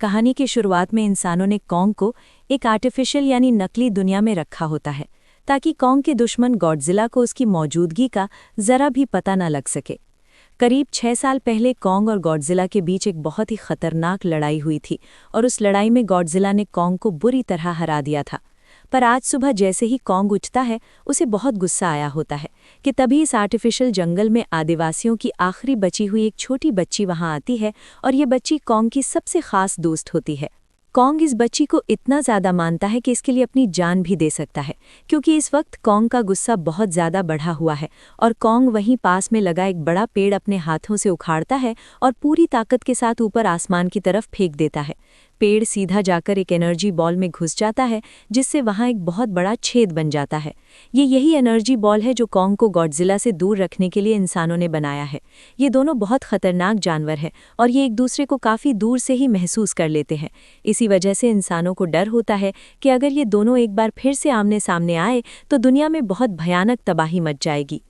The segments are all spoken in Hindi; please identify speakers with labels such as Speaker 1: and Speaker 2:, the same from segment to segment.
Speaker 1: कहानी की शुरुआत में इंसानों ने कॉन्ग को एक आर्टिफिशियल यानी नकली दुनिया में रखा होता है ताकि कॉन्ग के दुश्मन गॉडजिला को उसकी मौजूदगी का जरा भी पता न लग सके। करीब 6 साल पहले कॉन्ग और गॉडजिला के बीच एक बहुत ही खतरनाक लड़ाई हुई थी और उस लड़ाई में गॉडजिला ने कॉन्ग को बुरी तरह हरा दिया था। पर आज सुबह जैसे ही कॉन्ग उठता है उसे बहुत गुस्सा आया होता है कि तभी इस आर्टिफिशियल जंगल में आदिवासियों की आखिरी बची हुई एक छोटी बच्ची वहां आती है और ये बच्ची कॉन्ग की सबसे खास दोस्त होती है। कॉन्ग इस बच्ची को इतना ज़्यादा मानता है कि इसके लिए अपनी जान भी दे सकता है, क्योंकि इस वक्त कॉन्ग का गुस्सा बहुत ज़्यादा बढ़ा हुआ है और कॉन्ग वहीं पास में लगा एक बड़ा पेड़ अपने हाथों से उखाड़ता है और पूरी ताकत के साथ ऊपर आसमान की तरफ फेंक देता है। पेड़ सीधा जाकर एक एनर्जी बॉल में घुस जाता है जिससे वहां एक बहुत बड़ा छेद बन जाता है। यही एनर्जी बॉल है जो कॉन्ग को गॉडजिला से दूर रखने के लिए इंसानों ने बनाया है। ये दोनों बहुत खतरनाक जानवर हैं और ये एक दूसरे को काफ़ी दूर से ही महसूस कर लेते हैं। इसी वजह से इंसानों को डर होता है कि अगर ये दोनों एक बार फिर से आमने सामने आए तो दुनिया में बहुत भयानक तबाही मच जाएगी।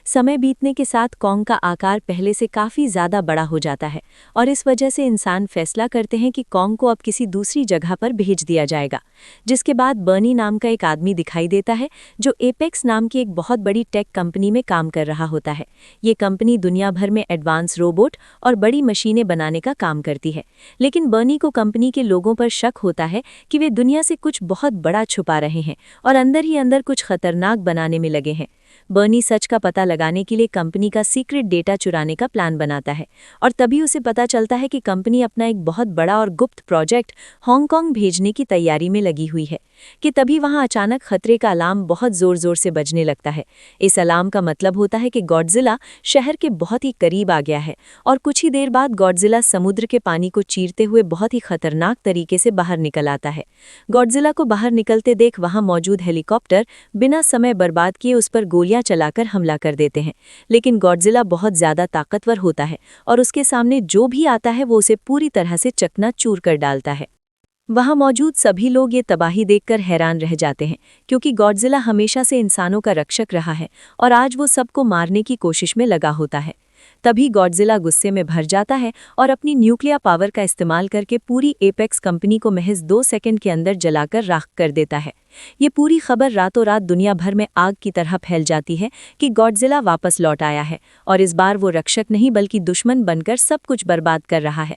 Speaker 1: समय बीतने के साथ कॉन्ग का आकार पहले से काफ़ी ज़्यादा बड़ा हो जाता है और इस वजह से इंसान फैसला करते हैं कि कॉन्ग को अब किसी दूसरी जगह पर भेज दिया जाएगा। जिसके बाद बर्नी नाम का एक आदमी दिखाई देता है जो एपेक्स नाम की एक बहुत बड़ी टेक कंपनी में काम कर रहा होता है। ये कंपनी दुनिया भर में एडवांस रोबोट और बड़ी मशीनें बनाने का काम करती है, लेकिन बर्नी को कंपनी के लोगों पर शक होता है कि वे दुनिया से कुछ बहुत बड़ा छुपा रहे हैं और अंदर ही अंदर कुछ खतरनाक बनाने में लगे हैं। बर्नी सच का पता लगाने के लिए कंपनी का सीक्रेट डेटा चुराने का प्लान बनाता है और तभी उसे पता चलता है कि कंपनी अपना एक बहुत बड़ा और गुप्त प्रोजेक्ट हांगकांग भेजने की तैयारी में लगी हुई है कि तभी वहां अचानक खतरे का अलार्म बहुत जोर जोर से बजने लगता है। इस अलार्म का मतलब होता है कि गॉडजिला शहर के बहुत ही करीब आ गया है और कुछ ही देर बाद गॉडजिला समुद्र के पानी को चीरते हुए बहुत ही खतरनाक तरीके से बाहर निकल आता है। गॉडजिला को बाहर निकलते देख वहां मौजूद हेलीकॉप्टर बिना समय बर्बाद किए उस पर गोलियां चलाकर हमला कर देते हैं, लेकिन गॉडजिला बहुत ज्यादा ताकतवर होता है और उसके सामने जो भी आता है वो उसे पूरी तरह से चकनाचूर कर डालता है। वहां मौजूद सभी लोग ये तबाही देखकर हैरान रह जाते हैं, क्योंकि गॉडजिला हमेशा से इंसानों का रक्षक रहा है और आज वो सबको मारने की कोशिश में लगा होता है। तभी गॉडजिला गुस्से में भर जाता है और अपनी न्यूक्लियर पावर का इस्तेमाल करके पूरी एपेक्स कंपनी को महज 2 सेकंड के अंदर जलाकर राख कर देता है। ये पूरी खबर रातों रात दुनिया भर में आग की तरह फैल जाती है कि गॉडजिला वापस लौट आया है और इस बार वो रक्षक नहीं बल्कि दुश्मन बनकर सब कुछ बर्बाद कर रहा है।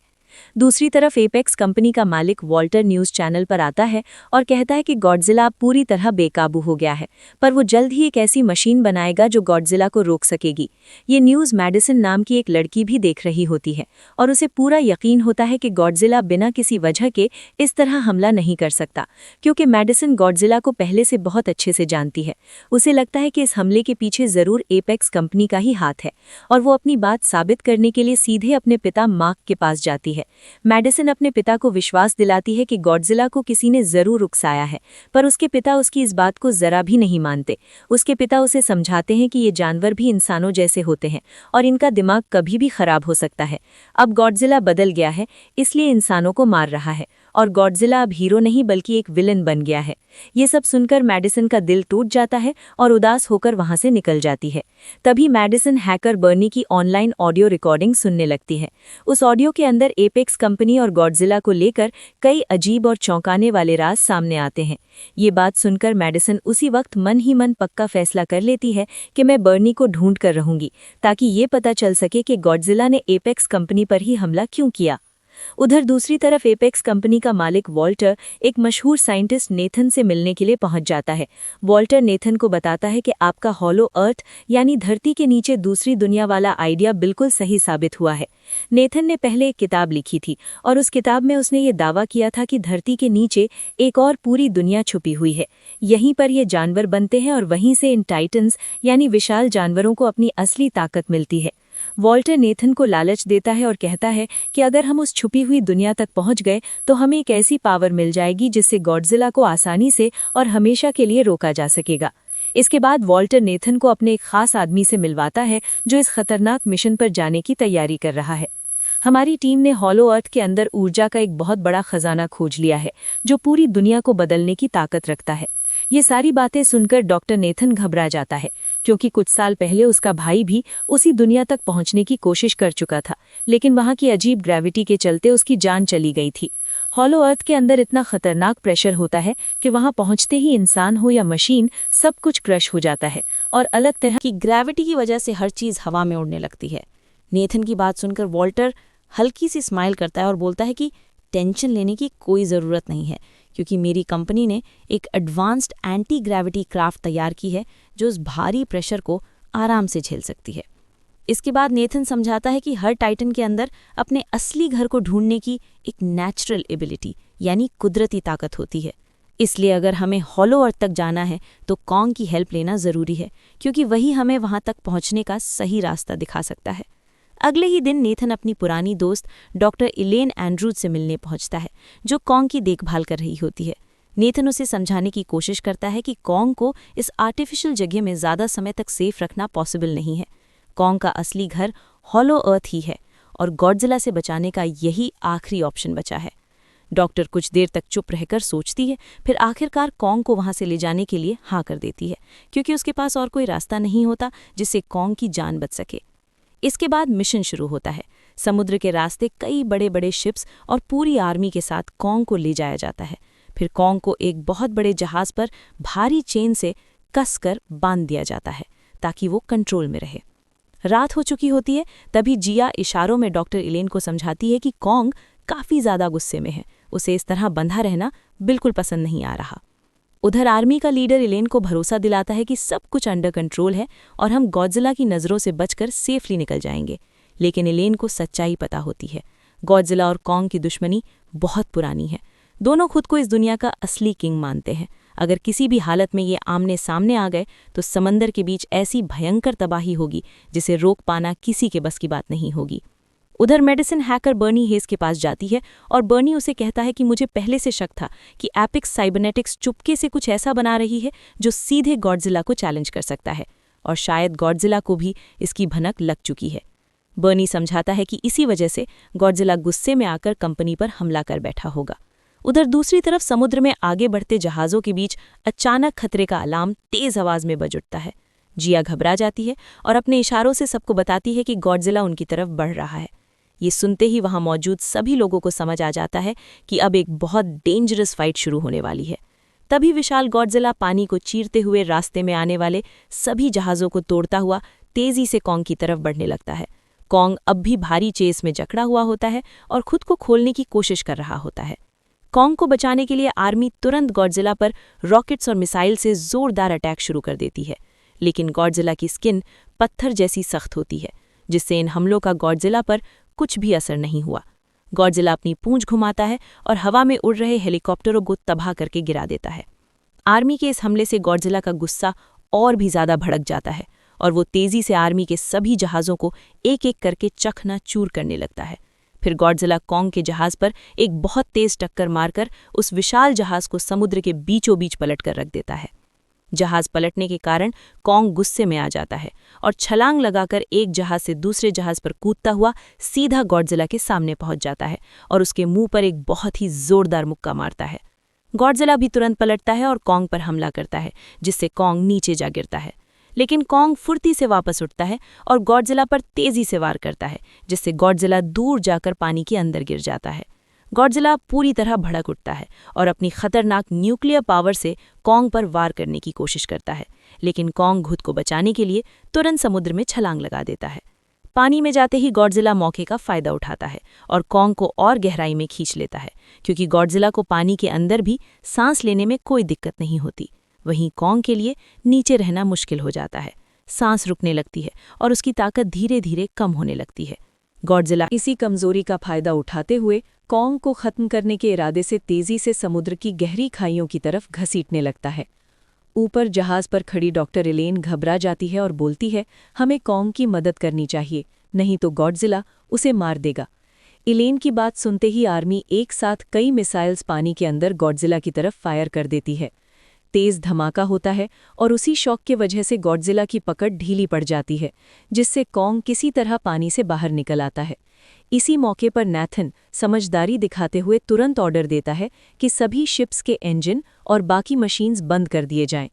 Speaker 1: दूसरी तरफ एपेक्स कंपनी का मालिक वॉल्टर न्यूज़ चैनल पर आता है और कहता है कि गॉडजिला अब पूरी तरह बेकाबू हो गया है, पर वो जल्द ही एक ऐसी मशीन बनाएगा जो गॉडजिला को रोक सकेगी। ये न्यूज़ मैडिसन नाम की एक लड़की भी देख रही होती है और उसे पूरा यकीन होता है कि गॉडजिला बिना किसी वजह के इस तरह हमला नहीं कर सकता, क्योंकि मैडिसन गॉडजिला को पहले से बहुत अच्छे से जानती है। उसे लगता है कि इस हमले के पीछे ज़रूर एपेक्स कंपनी का ही हाथ है और वो अपनी बात साबित करने के लिए सीधे अपने पिता मार्क के पास जाती है। मैडिसन अपने पिता को विश्वास दिलाती है कि गॉडजिला को किसी ने जरूर उकसाया है, पर उसके पिता उसकी इस बात को जरा भी नहीं मानते। उसके पिता उसे समझाते हैं कि ये जानवर भी इंसानों जैसे होते हैं और इनका दिमाग कभी भी खराब हो सकता है। अब गॉडजिला बदल गया है, इसलिए इंसानों को मार रहा है और गॉडजिला अब हीरो नहीं बल्कि एक विलन बन गया है। ये सब सुनकर मैडिसन का दिल टूट जाता है और उदास होकर वहां से निकल जाती है। तभी मैडिसन हैकर बर्नी की ऑनलाइन ऑडियो रिकॉर्डिंग सुनने लगती है। उस ऑडियो के अंदर एपेक्स कंपनी और गॉडजिला को लेकर कई अजीब और चौंकाने वाले राज सामने आते हैं। ये बात सुनकर मैडिसन उसी वक्त मन ही मन पक्का फैसला कर लेती है कि मैं बर्नी को ढूंढ कर रहूंगी ताकि ये पता चल सके कि गॉडजिला ने एपेक्स कंपनी पर ही हमला क्यों किया। उधर दूसरी तरफ एपेक्स कंपनी का मालिक वॉल्टर एक मशहूर साइंटिस्ट नेथन से मिलने के लिए पहुंच जाता है। वॉल्टर नेथन को बताता है कि आपका हॉलो अर्थ यानी धरती के नीचे दूसरी दुनिया वाला आइडिया बिल्कुल सही साबित हुआ है। नेथन ने पहले एक किताब लिखी थी और उस किताब में उसने ये दावा किया था कि धरती के नीचे एक और पूरी दुनिया छुपी हुई है। यहीं पर ये जानवर बनते हैं और वहीं से इन टाइटन्स यानी विशाल जानवरों को अपनी असली ताकत मिलती है। वॉल्टर नेथन को लालच देता है और कहता है कि अगर हम उस छुपी हुई दुनिया तक पहुंच गए तो हमें एक ऐसी पावर मिल जाएगी जिससे गॉडजिला को आसानी से और हमेशा के लिए रोका जा सकेगा। इसके बाद वॉल्टर नेथन को अपने एक खास आदमी से मिलवाता है जो इस खतरनाक मिशन पर जाने की तैयारी कर रहा है। हमारी टीम ने हॉलो अर्थ के अंदर ऊर्जा का एक बहुत बड़ा खजाना खोज लिया है जो पूरी दुनिया को बदलने की ताकत रखता है। ये सारी बातें सुनकर डॉक्टर नेथन घबरा जाता है, क्योंकि कुछ साल पहले उसका भाई भी उसी दुनिया तक पहुंचने की कोशिश कर चुका था, लेकिन वहां की अजीब ग्रेविटी के चलते उसकी जान चली गई थी। हॉलो अर्थ के अंदर इतना खतरनाक प्रेशर होता है कि वहां पहुंचते ही इंसान हो या मशीन, सब कुछ क्रश हो जाता है और अलग तरह
Speaker 2: की ग्रेविटी की वजह से हर चीज़ हवा में उड़ने लगती है। नेथन की बात सुनकर वॉल्टर हल्की सी स्माइल करता है और बोलता है कि टेंशन लेने की कोई ज़रूरत नहीं है, क्योंकि मेरी कंपनी ने एक एडवांस्ड एंटी ग्रेविटी क्राफ्ट तैयार की है जो उस भारी प्रेशर को आराम से झेल सकती है। इसके बाद नेथन समझाता है कि हर टाइटन के अंदर अपने असली घर को ढूंढने की एक नेचुरल एबिलिटी यानी कुदरती ताकत होती है। इसलिए अगर हमें हॉलो अर्थ तक जाना है तो कॉन्ग की हेल्प लेना ज़रूरी है, क्योंकि वही हमें वहां तक पहुंचने का सही रास्ता दिखा सकता है। अगले ही दिन नेथन अपनी पुरानी दोस्त डॉक्टर इलेन एंड्रूज से मिलने पहुंचता है, जो कॉन्ग की देखभाल कर रही होती है। नेथन उसे समझाने की कोशिश करता है कि कॉन्ग को इस आर्टिफिशियल जगह में ज़्यादा समय तक सेफ रखना पॉसिबल नहीं है। कॉन्ग का असली घर हॉलो अर्थ ही है और गॉडजिला से बचाने का यही आखिरी ऑप्शन बचा है। डॉक्टर कुछ देर तक चुप रहकर सोचती है, फिर आखिरकार कॉन्ग को वहां से ले जाने के लिए हाँ कर देती है, क्योंकि उसके पास और कोई रास्ता नहीं होता जिससे कॉन्ग की जान बच सके। इसके बाद मिशन शुरू होता है। समुद्र के रास्ते कई बड़े बड़े शिप्स और पूरी आर्मी के साथ कॉन्ग को ले जाया जाता है। फिर कॉन्ग को एक बहुत बड़े जहाज पर भारी चेन से कसकर बांध दिया जाता है ताकि वो कंट्रोल में रहे। रात हो चुकी होती है, तभी जिया इशारों में डॉक्टर इलेन को समझाती है कि कॉन्ग काफ़ी ज़्यादा गुस्से में है, उसे इस तरह बंधा रहना बिल्कुल पसंद नहीं आ रहा। उधर आर्मी का लीडर इलेन को भरोसा दिलाता है कि सब कुछ अंडर कंट्रोल है और हम गॉडजिला की नज़रों से बचकर सेफली निकल जाएंगे। लेकिन इलेन को सच्चाई पता होती है, गॉडजिला और कॉन्ग की दुश्मनी बहुत पुरानी है। दोनों खुद को इस दुनिया का असली किंग मानते हैं। अगर किसी भी हालत में ये आमने सामने आ गए तो समंदर के बीच ऐसी भयंकर तबाही होगी जिसे रोक पाना किसी के बस की बात नहीं होगी। उधर मेडिसिन हैकर बर्नी हेज के पास जाती है और बर्नी उसे कहता है कि मुझे पहले से शक था कि एपिक्स साइबरनेटिक्स चुपके से कुछ ऐसा बना रही है जो सीधे गॉडजिला को चैलेंज कर सकता है, और शायद गॉडजिला को भी इसकी भनक लग चुकी है। बर्नी समझाता है कि इसी वजह से गॉडजिला गुस्से में आकर कंपनी पर हमला कर बैठा होगा। उधर दूसरी तरफ समुद्र में आगे बढ़ते जहाज़ों के बीच अचानक खतरे का अलार्म तेज़ आवाज़ में बज उठता है। जिया घबरा जाती है और अपने इशारों से सबको बताती है कि गॉडजिला उनकी तरफ बढ़ रहा है। ये सुनते ही वहां मौजूद सभी लोगों को समझ आ जाता है कि अब एक बहुत डेंजरस फाइट शुरू होने वाली है। तभी विशाल गॉडजिला पानी को चीरते हुए रास्ते में आने वाले सभी जहाज़ों को तोड़ता हुआ तेजी से कॉन्ग की तरफ बढ़ने लगता है। कॉन्ग अब भी भारी चेस में जकड़ा हुआ होता है और खुद को खोलने की कोशिश कर रहा होता है। कॉन्ग को बचाने के लिए आर्मी तुरंत गॉडजिला पर रॉकेट्स और मिसाइल से जोरदार अटैक शुरू कर देती है, लेकिन गॉडजिला की स्किन पत्थर जैसी सख्त होती है, जिससे इन हमलों का गॉडजिला पर कुछ भी असर नहीं हुआ। गॉडजिला अपनी पूंछ घुमाता है और हवा में उड़ रहे हेलीकॉप्टरों को तबाह करके गिरा देता है। आर्मी के इस हमले से गॉडजिला का गुस्सा और भी ज्यादा भड़क जाता है और वो तेजी से आर्मी के सभी जहाज़ों को एक एक करके चकनाचूर करने लगता है। फिर गॉडजिला कॉन्ग के जहाज़ पर एक बहुत तेज टक्कर मारकर उस विशाल जहाज़ को समुद्र के बीचों बीच पलट कर रख देता है। जहाज़ पलटने के कारण कॉन्ग गुस्से में आ जाता है और छलांग लगाकर एक जहाज़ से दूसरे जहाज़ पर कूदता हुआ सीधा गॉडजिला के सामने पहुंच जाता है और उसके मुंह पर एक बहुत ही जोरदार मुक्का मारता है। गॉडजिला भी तुरंत पलटता है और कॉन्ग पर हमला करता है, जिससे कॉन्ग नीचे जा गिरता है। लेकिन कॉन्ग फुर्ती से वापस उठता है और गॉडजिला पर तेजी से वार करता है, जिससे गॉडजिला दूर जाकर पानी के अंदर गिर जाता है। गॉडजिला पूरी तरह भड़क उठता है और अपनी खतरनाक न्यूक्लियर पावर से कॉन्ग पर वार करने की कोशिश करता है, लेकिन कॉन्ग खुद को बचाने के लिए तुरंत समुद्र में छलांग लगा देता है। पानी में जाते ही गॉडजिला मौके का फायदा उठाता है और कॉन्ग को और गहराई में खींच लेता है, क्योंकि गॉडजिला को पानी के अंदर भी सांस लेने में कोई दिक्कत नहीं होती। वहीं कॉन्ग के लिए नीचे रहना मुश्किल हो जाता है, सांस रुकने लगती है और उसकी ताकत धीरे धीरे कम होने लगती है। गॉडजिला इसी कमजोरी का फायदा उठाते हुए कॉन्ग को खत्म करने के इरादे से तेजी से समुद्र की गहरी खाइयों की तरफ घसीटने लगता है। ऊपर जहाज पर खड़ी डॉक्टर इलेन घबरा जाती है और बोलती है, हमें कॉन्ग की मदद करनी चाहिए, नहीं तो गॉडजिला उसे मार देगा। इलेन की बात सुनते ही आर्मी एक साथ कई मिसाइल्स पानी के अंदर गॉडजिला की तरफ फायर कर देती है। तेज धमाका होता है और उसी शॉक के वजह से गॉडजिला की पकड़ ढीली पड़ जाती है, जिससे कॉन्ग किसी तरह पानी से बाहर निकल आता है।
Speaker 1: इसी मौके पर नैथन समझदारी दिखाते हुए तुरंत ऑर्डर देता है कि सभी शिप्स के इंजन और बाकी मशीन्स बंद कर दिए जाएं।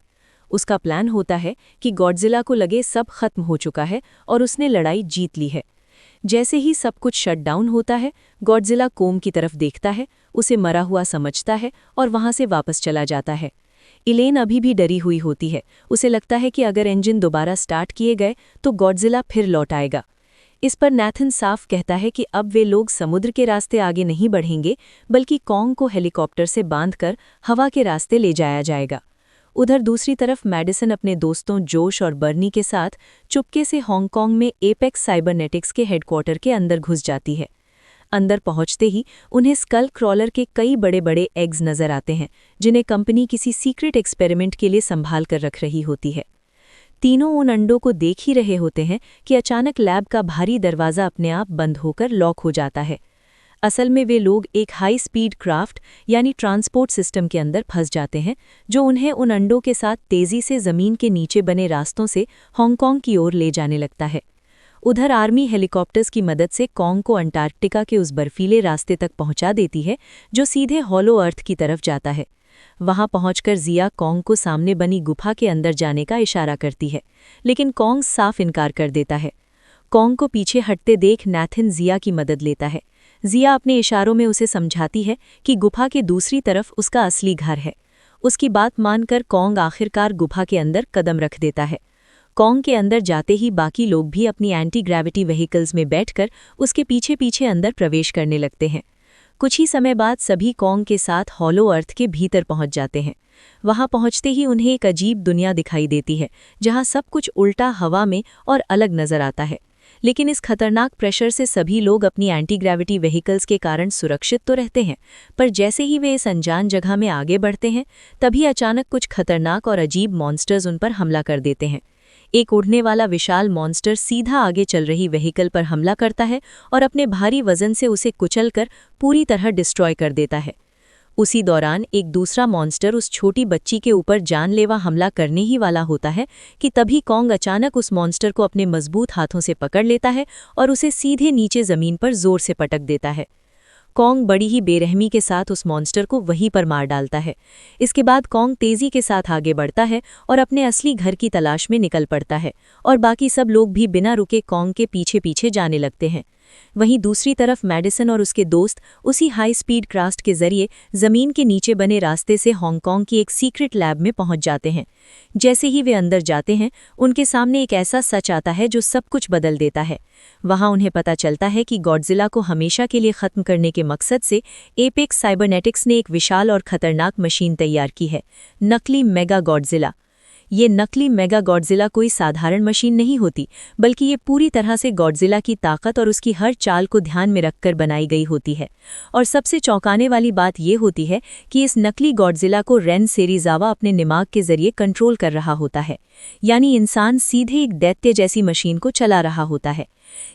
Speaker 1: उसका प्लान होता है कि गॉडजिला को लगे सब खत्म हो चुका है और उसने लड़ाई जीत ली है। जैसे ही सब कुछ शट डाउन होता है, गॉडजिला कोम की तरफ देखता है, उसे मरा हुआ समझता है और वहां से वापस चला जाता है। इलेन अभी भी डरी हुई होती है। उसे लगता है कि अगर इंजन दोबारा स्टार्ट किए गए तो गॉडजिला फिर लौट आएगा। इस पर नैथन साफ कहता है कि अब वे लोग समुद्र के रास्ते आगे नहीं बढ़ेंगे, बल्कि कॉन्ग को हेलीकॉप्टर से बांधकर हवा के रास्ते ले जाया जाएगा। उधर दूसरी तरफ मैडिसन अपने दोस्तों जोश और बर्नी के साथ चुपके से हांगकांग में एपेक्स साइबरनेटिक्स के हेडक्वार्टर के अंदर घुस जाती है। अंदर पहुंचते ही उन्हें स्कल क्रॉलर के कई बड़े बड़े एग्स नजर आते हैं, जिन्हें कंपनी किसी सीक्रेट एक्सपेरिमेंट के लिए संभाल कर रख रही होती है। तीनों उन अंडों को देख ही रहे होते हैं कि अचानक लैब का भारी दरवाज़ा अपने आप बंद होकर लॉक हो जाता है। असल में वे लोग एक हाई स्पीड क्राफ्ट यानी ट्रांसपोर्ट सिस्टम के अंदर फंस जाते हैं, जो उन्हें उन अंडों के साथ तेज़ी से ज़मीन के नीचे बने रास्तों से हांगकांग की ओर ले जाने लगता है। उधर आर्मी हेलीकॉप्टर्स की मदद से कॉन्ग को अंटार्कटिका के उस बर्फीले रास्ते तक पहुंचा देती है, जो सीधे हॉलो अर्थ की तरफ जाता है। वहां पहुंचकर जिया कॉन्ग को सामने बनी गुफा के अंदर जाने का इशारा करती है, लेकिन कॉन्ग साफ इनकार कर देता है। कॉन्ग को पीछे हटते देख नैथन जिया की मदद लेता है। जिया अपने इशारों में उसे समझाती है कि गुफा के दूसरी तरफ उसका असली घर है। उसकी बात मानकर कॉन्ग आखिरकार गुफा के अंदर कदम रख देता है। कॉन्ग के अंदर जाते ही बाकी लोग भी अपनी एंटी ग्रेविटी व्हीकल्स में बैठकर उसके पीछे पीछे अंदर प्रवेश करने लगते हैं। कुछ ही समय बाद सभी कॉन्ग के साथ हॉलो अर्थ के भीतर पहुंच जाते हैं। वहां पहुंचते ही उन्हें एक अजीब दुनिया दिखाई देती है, जहां सब कुछ उल्टा हवा में और अलग नजर आता है। लेकिन इस खतरनाक प्रेशर से सभी लोग अपनी एंटी ग्रेविटी व्हीकल्स के कारण सुरक्षित तो रहते हैं, पर जैसे ही वे इस अनजान जगह में आगे बढ़ते हैं, तभी अचानक कुछ खतरनाक और अजीब मॉन्स्टर्स उन पर हमला कर देते हैं। एक उड़ने वाला विशाल मॉन्स्टर सीधा आगे चल रही व्हीकल पर हमला करता है और अपने भारी वजन से उसे कुचलकर पूरी तरह डिस्ट्रॉय कर देता है। उसी दौरान एक दूसरा मॉन्स्टर उस छोटी बच्ची के ऊपर जानलेवा हमला करने ही वाला होता है कि तभी कॉन्ग अचानक उस मॉन्स्टर को अपने मजबूत हाथों से पकड़ लेता है और उसे सीधे नीचे जमीन पर जोर से पटक देता है। कॉन्ग बड़ी ही बेरहमी के साथ उस मॉन्स्टर को वहीं पर मार डालता है। इसके बाद कॉन्ग तेजी के साथ आगे बढ़ता है और अपने असली घर की तलाश में निकल पड़ता है, और बाकी सब लोग भी बिना रुके कॉन्ग के पीछे पीछे जाने लगते हैं। वहीं दूसरी तरफ मैडिसन और उसके दोस्त उसी हाई स्पीड क्राफ्ट के जरिए जमीन के नीचे बने रास्ते से हांगकांग की एक सीक्रेट लैब में पहुंच जाते हैं। जैसे ही वे अंदर जाते हैं, उनके सामने एक ऐसा सच आता है जो सब कुछ बदल देता है। वहां उन्हें पता चलता है कि गॉडजिला को हमेशा के लिए खत्म करने के मकसद से एपेक्स साइबरनेटिक्स ने एक विशाल और खतरनाक मशीन तैयार की है, नकली मेगा गॉडजिला। ये नकली मेगा गॉडजिला कोई साधारण मशीन नहीं होती, बल्कि ये पूरी तरह से गॉडजिला की ताकत और उसकी हर चाल को ध्यान में रखकर बनाई गई होती है। और सबसे चौंकाने वाली बात ये होती है कि इस नकली गॉडजिला को रेन सेरीजावा अपने दिमाग के जरिए कंट्रोल कर रहा होता है, यानी इंसान सीधे एक दैत्य जैसी मशीन को चला रहा होता है।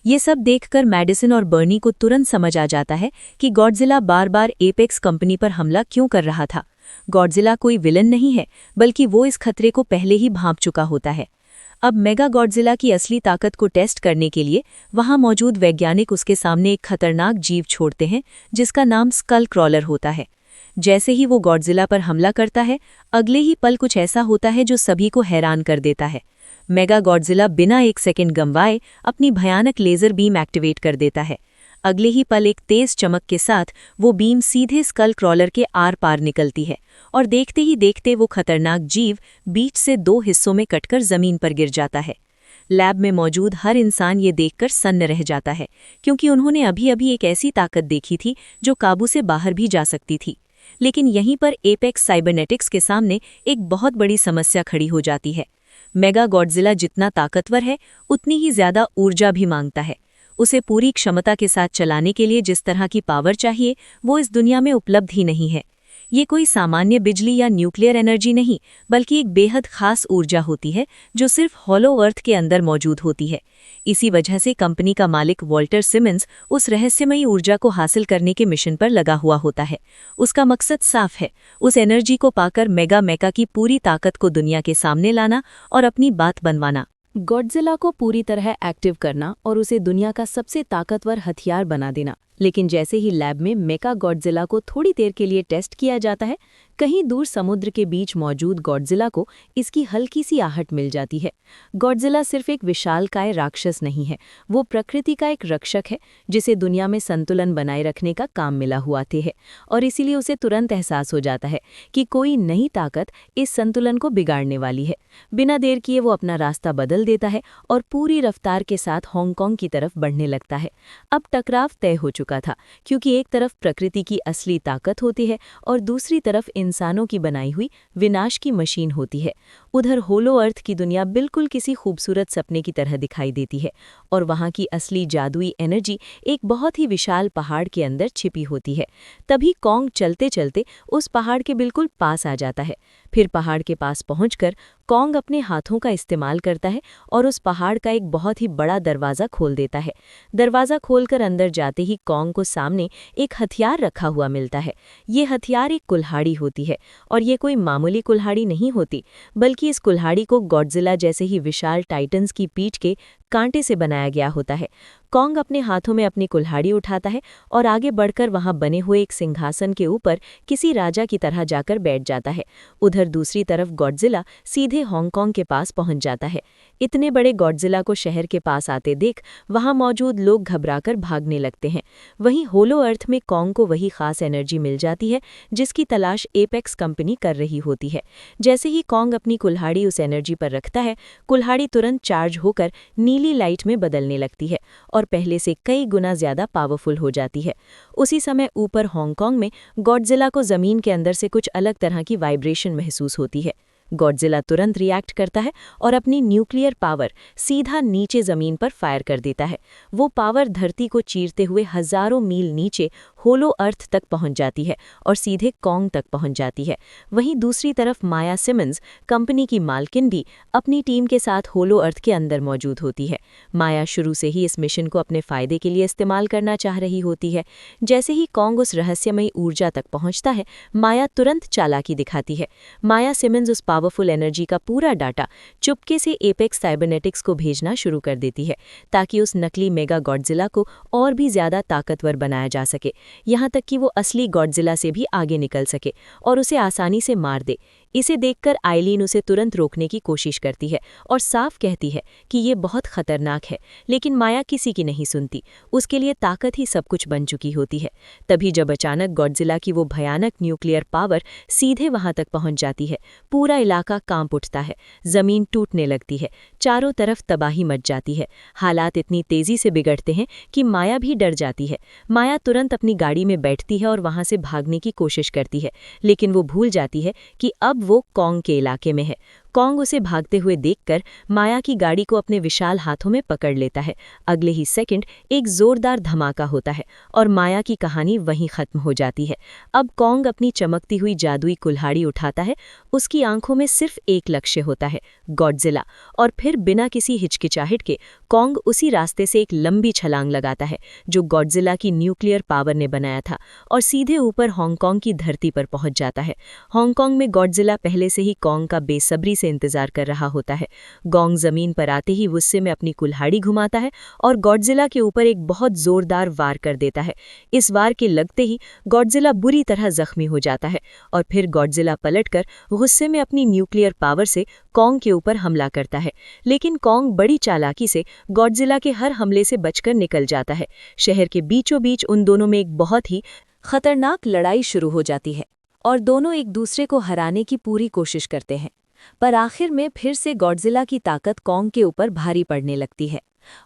Speaker 1: ये सब देखकर मैडिसन और बर्नी को तुरंत समझ आ जाता है कि गॉडजिला बार बार एपेक्स कंपनी पर हमला क्यों कर रहा था। गॉडजिला कोई विलन नहीं है, बल्कि वो इस खतरे को पहले ही भांप चुका होता है। अब मेगा गॉडजिला की असली ताकत को टेस्ट करने के लिए वहां मौजूद वैज्ञानिक उसके सामने एक खतरनाक जीव छोड़ते हैं, जिसका नाम स्कल क्रॉलर होता है। जैसे ही वो गॉडजिला पर हमला करता है, अगले ही पल कुछ ऐसा होता है जो सभी को हैरान कर देता है। मेगा गॉडजिला बिना एक सेकंड गंवाए अपनी भयानक लेजर बीम एक्टिवेट कर देता है। अगले ही पल एक तेज चमक के साथ वो बीम सीधे स्कल क्रॉलर के आर पार निकलती है, और देखते ही देखते वो खतरनाक जीव बीच से 2 हिस्सों में कटकर जमीन पर गिर जाता है। लैब में मौजूद हर इंसान ये देखकर सन्न रह जाता है, क्योंकि उन्होंने अभी अभी एक ऐसी ताकत देखी थी जो काबू से बाहर भी जा सकती थी। लेकिन यहीं पर एपेक्स साइबरनेटिक्स के सामने एक बहुत बड़ी समस्या खड़ी हो जाती है। मेगा गॉडजिला जितना ताकतवर है, उतनी ही ज्यादा ऊर्जा भी मांगता है। उसे पूरी क्षमता के साथ चलाने के लिए जिस तरह की पावर चाहिए, वो इस दुनिया में उपलब्ध ही नहीं है। ये कोई सामान्य बिजली या न्यूक्लियर एनर्जी नहीं, बल्कि एक बेहद खास ऊर्जा होती है जो सिर्फ हॉलो अर्थ के अंदर मौजूद होती है। इसी वजह से कंपनी का मालिक वॉल्टर सिमंस उस रहस्यमयी ऊर्जा को हासिल करने के मिशन पर लगा हुआ होता है। उसका मकसद साफ है, उस एनर्जी को पाकर मेगा की पूरी ताकत को दुनिया के सामने लाना और अपनी बात बनवाना। गॉडजिला को पूरी तरह एक्टिव करना और उसे दुनिया का सबसे ताकतवर हथियार बना देना। लेकिन जैसे ही लैब में मेका गॉडजिला को थोड़ी देर के लिए टेस्ट किया जाता है, कहीं दूर समुद्र के बीच मौजूद गॉडजिला को इसकी हल्की सी आहट मिल जाती है। गॉडजिला सिर्फ एक विशालकाय राक्षस नहीं है, वो प्रकृति का एक रक्षक है जिसे दुनिया में संतुलन बनाए रखने का काम मिला हुआ है। और इसीलिए उसे तुरंत एहसास हो जाता है कि कोई नई ताकत इस संतुलन को बिगाड़ने वाली है। बिना देर किए वो अपना रास्ता बदल देता है और पूरी रफ्तार के साथ हांगकांग की तरफ बढ़ने लगता है। अब टकराव तय हो चुका था, क्योंकि एक तरफ प्रकृति की असली ताकत होती है और दूसरी तरफ इंसानों की बनाई हुई विनाश की मशीन होती है। उधर होलो अर्थ की दुनिया बिल्कुल किसी खूबसूरत सपने की तरह दिखाई देती है और वहाँ की असली जादुई एनर्जी एक बहुत ही विशाल पहाड़ के अंदर छिपी होती है। तभी कॉन्ग चलते चलते उस पहाड़ के बिल्कुल पास आ जाता है। फिर पहाड़ के पास पहुंचकर कॉन्ग अपने हाथों का इस्तेमाल करता है और उस पहाड़ का एक बहुत ही बड़ा दरवाज़ा खोल देता है। दरवाज़ा खोलकर अंदर जाते ही कॉन्ग को सामने एक हथियार रखा हुआ मिलता है। ये हथियार एक कुल्हाड़ी होती है और ये कोई मामूली कुल्हाड़ी नहीं होती, बल्कि इस कुल्हाड़ी को गॉडजिला जैसे ही विशाल टाइटन्स की पीठ के कांटे से बनाया गया होता है। कॉन्ग अपने हाथों में अपनी कुल्हाड़ी उठाता है और आगे बढ़कर वहां बने हुए एक सिंहासन के ऊपर किसी राजा की तरह जाकर बैठ जाता है। उधर दूसरी तरफ गॉडजिला सीधे हांगकांग के पास पहुंच जाता है। इतने बड़े गॉडजिला को शहर के पास आते देख वहां मौजूद लोग घबराकर भागने लगते हैं। वहीं होलो अर्थ में कॉन्ग को वही खास एनर्जी मिल जाती है जिसकी तलाश एपेक्स कंपनी कर रही होती है। जैसे ही कॉन्ग अपनी कुल्हाड़ी उस एनर्जी पर रखता है, कुल्हाड़ी तुरंत चार्ज होकर नीली लाइट में बदलने लगती है और पहले से कई गुना ज्यादा पावरफुल हो जाती है। उसी समय ऊपर हांगकांग में गॉडजिला को जमीन के अंदर से कुछ अलग तरह की वाइब्रेशन महसूस होती है। गॉडजिला तुरंत रिएक्ट करता है और अपनी न्यूक्लियर पावर सीधा नीचे जमीन पर फायर कर देता है। वो पावर धरती को चीरते हुए हजारों मील नीचे होलो अर्थ तक पहुंच जाती है और सीधे कॉन्ग तक पहुंच जाती है। वहीं दूसरी तरफ माया सिमंस कंपनी की मालकिन भी अपनी टीम के साथ होलो अर्थ के अंदर मौजूद होती है। माया शुरू से ही इस मिशन को अपने फायदे के लिए इस्तेमाल करना चाह रही होती है। जैसे ही कॉन्ग उस रहस्यमयी ऊर्जा तक पहुंचता है, माया तुरंत चालाकी दिखाती है। माया सिमंस उस पावरफुल एनर्जी का पूरा डाटा चुपके से एपेक्स साइबरनेटिक्स को भेजना शुरू कर देती है, ताकि उस नकली मेगा गॉडजिला को और भी ज्यादा ताकतवर बनाया जा सके, यहाँ तक कि वो असली गॉडजिला से भी आगे निकल सके और उसे आसानी से मार दे। इसे देखकर आइलीन उसे तुरंत रोकने की कोशिश करती है और साफ कहती है कि ये बहुत खतरनाक है, लेकिन माया किसी की नहीं सुनती। उसके लिए ताकत ही सब कुछ बन चुकी होती है। तभी जब अचानक गॉडजिला की वो भयानक न्यूक्लियर पावर सीधे वहां तक पहुंच जाती है, पूरा इलाका कांप उठता है, जमीन टूटने लगती है, चारों तरफ तबाही मच जाती है। हालात इतनी तेजी से बिगड़ते हैं कि माया भी डर जाती है। माया तुरंत अपनी गाड़ी में बैठती है और वहां से भागने की कोशिश करती है, लेकिन वो भूल जाती है कि अब वो कॉन्ग के इलाके में है। कॉन्ग उसे भागते हुए देखकर माया की गाड़ी को अपने विशाल हाथों में पकड़ लेता है। अगले ही सेकंड एक जोरदार धमाका होता है और माया की कहानी वहीं खत्म हो जाती है। अब कॉन्ग अपनी चमकती हुई जादुई कुल्हाड़ी उठाता है। उसकी आंखों में सिर्फ एक लक्ष्य होता है, गॉडजिला। और फिर बिना किसी हिचकिचाहट के कॉन्ग उसी रास्ते से एक लंबी छलांग लगाता है जो गॉडजिला की न्यूक्लियर पावर ने बनाया था और सीधे ऊपर हांगकांग की धरती पर पहुंच जाता है। हांगकांग में गॉडजिला पहले से ही कॉन्ग का बेसब्री से इंतजार कर रहा होता है। कॉन्ग जमीन पर आते ही गुस्से में अपनी कुल्हाड़ी घुमाता है और गॉडजिला के ऊपर एक बहुत जोरदार वार कर देता है। इस वार के लगते ही गॉडजिला बुरी तरह जख्मी हो जाता है और फिर गॉडजिला पलटकर गुस्से में अपनी न्यूक्लियर पावर से कॉन्ग के ऊपर हमला करता है। लेकिन कॉन्ग बड़ी चालाकी से गॉडजिला के हर हमले से बचकर निकल जाता है। शहर के बीचों बीच उन दोनों में एक बहुत ही खतरनाक लड़ाई शुरू हो जाती है और दोनों एक दूसरे को हराने की पूरी कोशिश करते हैं। पर आखिर में फिर से गॉडजिला की ताकत कॉन्ग के ऊपर भारी पड़ने लगती है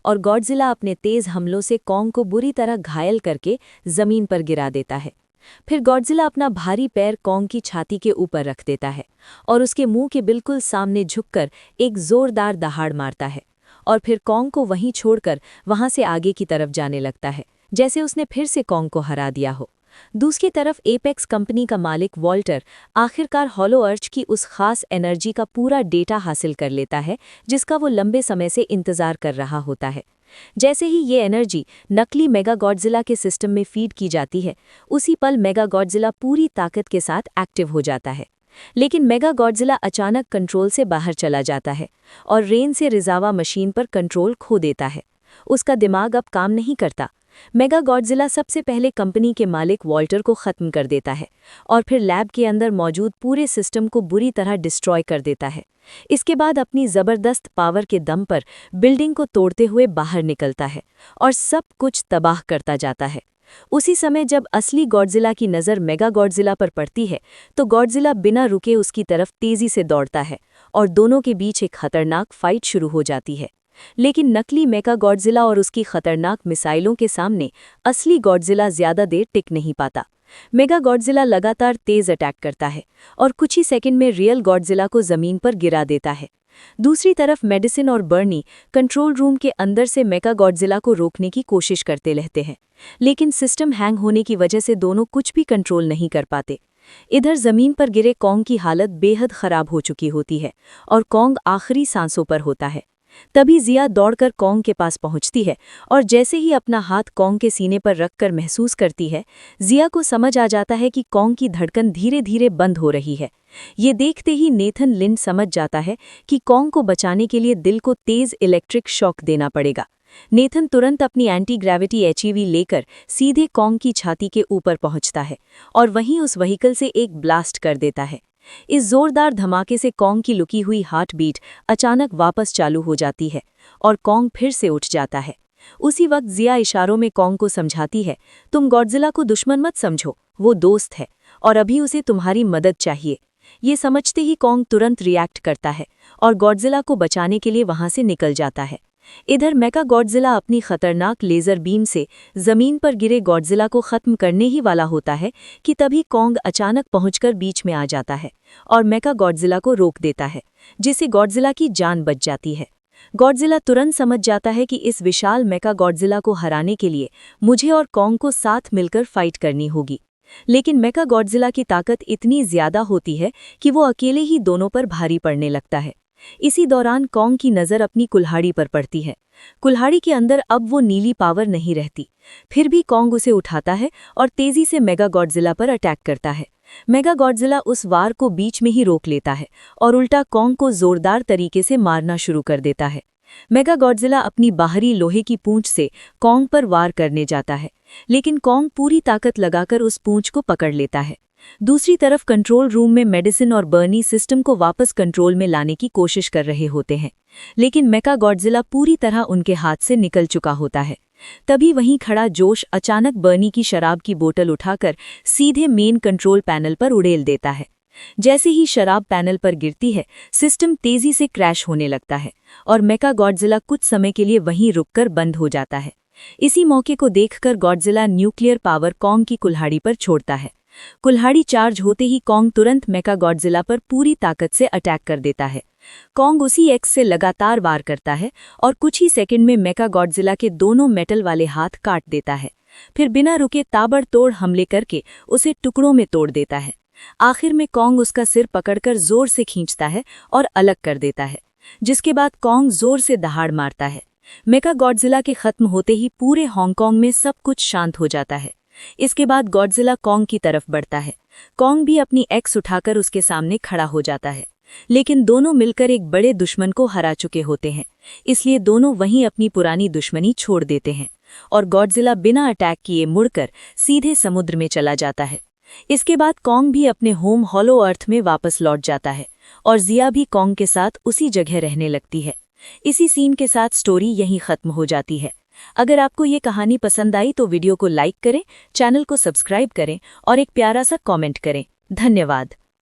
Speaker 1: और गॉडजिला अपने तेज हमलों से कॉन्ग को बुरी तरह घायल करके जमीन पर गिरा देता है। फिर गॉडजिला अपना भारी पैर कॉन्ग की छाती के ऊपर रख देता है और उसके मुंह के बिल्कुल सामने झुककर एक जोरदार दहाड़ मारता है और फिर कॉन्ग को वहीं छोड़कर वहां से आगे की तरफ जाने लगता है, जैसे उसने फिर से कॉन्ग को हरा दिया हो। दूसरी तरफ एपेक्स कंपनी का मालिक वॉल्टर आखिरकार होलो अर्थ की उस खास एनर्जी का पूरा डेटा हासिल कर लेता है जिसका वो लंबे समय से इंतजार कर रहा होता है। जैसे ही ये एनर्जी नकली मेगा गॉडजिला के सिस्टम में फीड की जाती है, उसी पल मेगा गॉडजिला पूरी ताकत के साथ एक्टिव हो जाता है। लेकिन मेगा गॉडजिला अचानक कंट्रोल से बाहर चला जाता है और रेन से रिजावा मशीन पर कंट्रोल खो देता है। उसका दिमाग अब काम नहीं करता। मेगा गॉडजिला सबसे पहले कंपनी के मालिक वॉल्टर को खत्म कर देता है और फिर लैब के अंदर मौजूद पूरे सिस्टम को बुरी तरह डिस्ट्रॉय कर देता है। इसके बाद अपनी जबरदस्त पावर के दम पर बिल्डिंग को तोड़ते हुए बाहर निकलता है और सब कुछ तबाह करता जाता है। उसी समय जब असली गॉडजिला की नज़र मेगा गॉडजिला पर पड़ती है तो गॉडजिला बिना रुके उसकी तरफ तेजी से दौड़ता है और दोनों के बीच एक खतरनाक फाइट शुरू हो जाती है। लेकिन नकली मेगा गॉडजिला और उसकी खतरनाक मिसाइलों के सामने असली गॉडजिला ज्यादा देर टिक नहीं पाता। मेगा गॉडजिला लगातार तेज अटैक करता है और कुछ ही सेकंड में रियल गॉडजिला को जमीन पर गिरा देता है। दूसरी तरफ मेडिसिन और बर्नी कंट्रोल रूम के अंदर से मेगा गॉडजिला को रोकने की कोशिश करते रहते हैं, लेकिन सिस्टम हैंग होने की वजह से दोनों कुछ भी कंट्रोल नहीं कर पाते। इधर जमीन पर गिरे कॉन्ग की हालत बेहद खराब हो चुकी होती है और कॉन्ग आखिरी सांसों पर होता है। तभी जिया दौड़कर कॉन्ग के पास पहुंचती है और जैसे ही अपना हाथ कॉन्ग के सीने पर रखकर महसूस करती है, जिया को समझ आ जाता है कि कॉन्ग की धड़कन धीरे धीरे बंद हो रही है। ये देखते ही नेथन लिंड समझ जाता है कि कॉन्ग को बचाने के लिए दिल को तेज इलेक्ट्रिक शॉक देना पड़ेगा। नेथन तुरंत अपनी एंटी ग्रेविटी एचईवी लेकर सीधे कॉन्ग की छाती के ऊपर पहुंचता है और वहीं उस व्हीकल से एक ब्लास्ट कर देता है। इस जोरदार धमाके से कॉन्ग की लुकी हुई हार्ट बीट अचानक वापस चालू हो जाती है और कॉन्ग फिर से उठ जाता है। उसी वक्त जिया इशारों में कॉन्ग को समझाती है, तुम गॉडजिला को दुश्मन मत समझो, वो दोस्त है और अभी उसे तुम्हारी मदद चाहिए। ये समझते ही कॉन्ग तुरंत रिएक्ट करता है और गॉडजिला को बचाने के लिए वहां से निकल जाता है। इधर मेगा गॉडजिला अपनी खतरनाक लेजर बीम से जमीन पर गिरे गॉडजिला को खत्म करने ही वाला होता है कि तभी कॉन्ग अचानक पहुंचकर बीच में आ जाता है और मेगा गॉडजिला को रोक देता है, जिससे गॉडजिला की जान बच जाती है। गॉडजिला तुरंत समझ जाता है कि इस विशाल मेगा गॉडजिला को हराने के लिए मुझे और कॉन्ग को साथ मिलकर फाइट करनी होगी। लेकिन मेगा गॉडजिला की ताकत इतनी ज्यादा होती है कि वो अकेले ही दोनों पर भारी पड़ने लगता है। इसी दौरान कॉन्ग की नज़र अपनी कुल्हाड़ी पर पड़ती है। कुल्हाड़ी के अंदर अब वो नीली पावर नहीं रहती। फिर भी कॉन्ग उसे उठाता है और तेजी से मेगा गॉडजिला पर अटैक करता है। मेगा गॉडजिला उस वार को बीच में ही रोक लेता है और उल्टा कॉन्ग को जोरदार तरीके से मारना शुरू कर देता है। मेगा गॉडजिला अपनी बाहरी लोहे की पूंछ से कॉन्ग पर वार करने जाता है, लेकिन कॉन्ग पूरी ताकत लगाकर उस पूंछ को पकड़ लेता है। दूसरी तरफ कंट्रोल रूम में मेडिसिन और बर्नी सिस्टम को वापस कंट्रोल में लाने की कोशिश कर रहे होते हैं, लेकिन मेगा गॉडजिला पूरी तरह उनके हाथ से निकल चुका होता है। तभी वहीं खड़ा जोश अचानक बर्नी की शराब की बोतल उठाकर सीधे मेन कंट्रोल पैनल पर उड़ेल देता है। जैसे ही शराब पैनल पर गिरती है, सिस्टम तेजी से क्रैश होने लगता है और मेगा गॉडजिला कुछ समय के लिए वहीं रुककर बंद हो जाता है। इसी मौके को देखकर गॉडजिला न्यूक्लियर पावर कॉन्ग की कुल्हाड़ी पर छोड़ता है। कुल्हाड़ी चार्ज होते ही कॉन्ग तुरंत मेगा गॉडजिला पर पूरी ताकत से अटैक कर देता है। कॉन्ग उसी एक्स से लगातार वार करता है और कुछ ही सेकंड में मेगा गॉडजिला के दोनों मेटल वाले हाथ काट देता है। फिर बिना रुके ताबड़तोड़ हमले करके उसे टुकड़ों में तोड़ देता है। आखिर में कॉन्ग उसका सिर पकड़कर जोर से खींचता है और अलग कर देता है, जिसके बाद कॉन्ग जोर से दहाड़ मारता है। मेगा गॉडजिला के खत्म होते ही पूरे हांगकांग में सब कुछ शांत हो जाता है। इसके बाद गॉडजिला कॉन्ग की तरफ बढ़ता है। कॉन्ग भी अपनी एक्स उठाकर उसके सामने खड़ा हो जाता है, लेकिन दोनों मिलकर एक बड़े दुश्मन को हरा चुके होते हैं, इसलिए दोनों वहीं अपनी पुरानी दुश्मनी छोड़ देते हैं और गॉडजिला बिना अटैक किए मुड़कर सीधे समुद्र में चला जाता है। इसके बाद कॉन्ग भी अपने होम हॉलो अर्थ में वापस लौट जाता है और जिया भी कॉन्ग के साथ उसी जगह रहने लगती है। इसी सीन के साथ स्टोरी यहीं खत्म हो जाती है। अगर आपको ये कहानी पसंद आई तो वीडियो को लाइक करें, चैनल को सब्सक्राइब करें और एक प्यारा सा कमेंट करें। धन्यवाद।